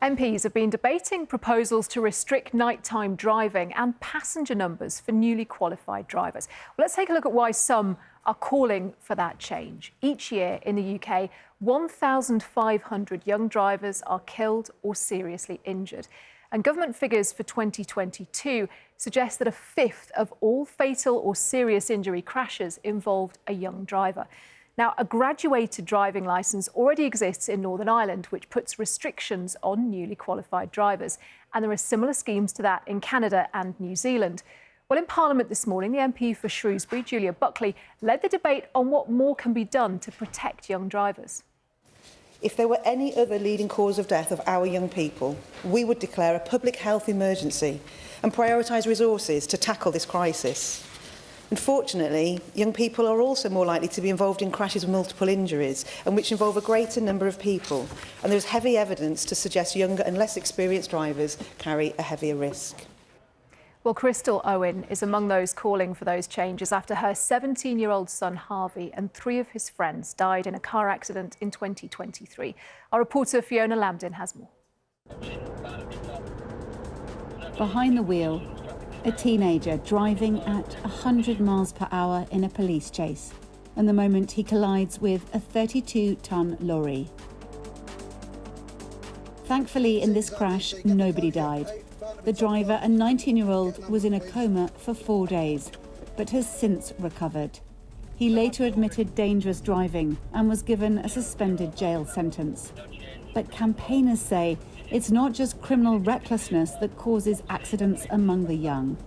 MPs have been debating proposals to restrict nighttime driving and passenger numbers for newly qualified drivers. Well, let's take a look at why some are calling for that change. Each year in the UK, 1,500 young drivers are killed or seriously injured. And government figures for 2022 suggest that a fifth of all fatal or serious injury crashes involved a young driver. Now, a graduated driving licence already exists in Northern Ireland, which puts restrictions on newly qualified drivers. And there are similar schemes to that in Canada and New Zealand. Well, in Parliament this morning, the MP for Shrewsbury, Julia Buckley, led the debate on what more can be done to protect young drivers. If there were any other leading cause of death of our young people, we would declare a public health emergency and prioritise resources to tackle this crisis. Unfortunately, young people are also more likely to be involved in crashes with multiple injuries and which involve a greater number of people. And there is heavy evidence to suggest younger and less experienced drivers carry a heavier risk. Well, Crystal Owen is among those calling for those changes after her 17-year-old son Harvey and 3 of his friends died in a car accident in 2023. Our reporter Fiona Lambden has more. Behind the wheel, a teenager driving at 100 miles per hour in a police chase, and the moment he collides with a 32-ton lorry. Thankfully, in this crash, nobody died. The driver, a 19-year-old, was in a coma for 4 days, but has since recovered. He later admitted dangerous driving and was given a suspended jail sentence. But campaigners say it's not just criminal recklessness that causes accidents among the young.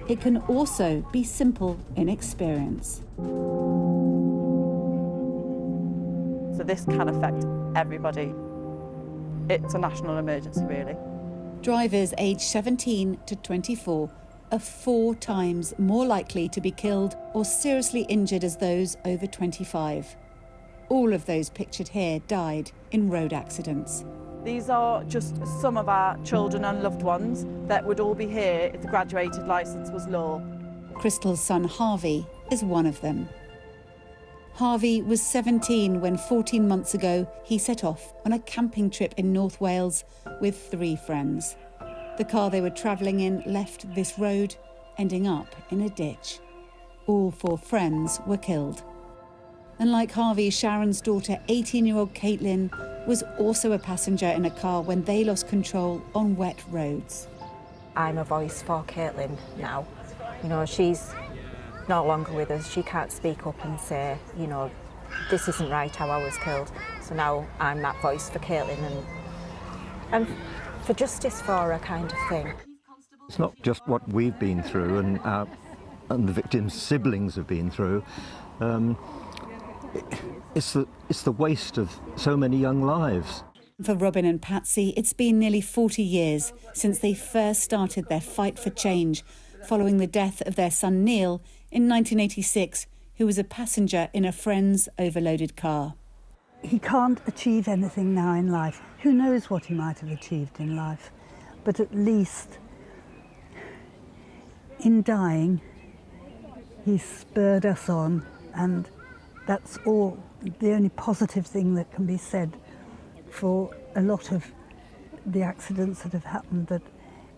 It can also be simple inexperience. So this can affect everybody. It's a national emergency, really. Drivers aged 17 to 24 are 4 times more likely to be killed or seriously injured as those over 25. All of those pictured here died in road accidents. These are just some of our children and loved ones that would all be here if the graduated licence was law. Crystal's son Harvey is one of them. Harvey was 17 when 14 months ago he set off on a camping trip in North Wales with 3 friends. The car they were travelling in left this road, ending up in a ditch. All 4 friends were killed. And like Harvey, Sharon's daughter, 18-year-old Caitlin, was also a passenger in a car when they lost control on wet roads. I'm a voice for Caitlin now. You know, she's no longer with us. She can't speak up and say, you know, this isn't right how I was killed. So now I'm that voice for Caitlin and for justice for her, kind of thing. It's not just what we've been through and the victims' siblings have been through. It's the waste of so many young lives. For Robin and Patsy, it's been nearly 40 years since they first started their fight for change, following the death of their son Neil in 1986, who was a passenger in a friend's overloaded car. He can't achieve anything now in life. Who knows what he might have achieved in life? But at least in dying, he spurred us on, and that's all, the only positive thing that can be said for a lot of the accidents that have happened, that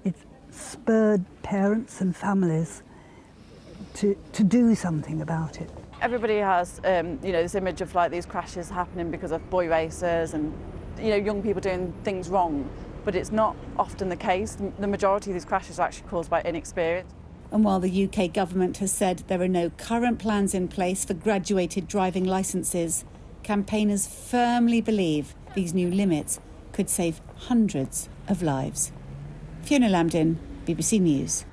it spurred parents and families to do something about it. Everybody has, you know, this image of like these crashes happening because of boy racers and, you know, young people doing things wrong. But it's not often the case. The majority of these crashes are actually caused by inexperience. And while the UK government has said there are no current plans in place for graduated driving licences, campaigners firmly believe these new limits could save hundreds of lives. Fiona Lambden, BBC News.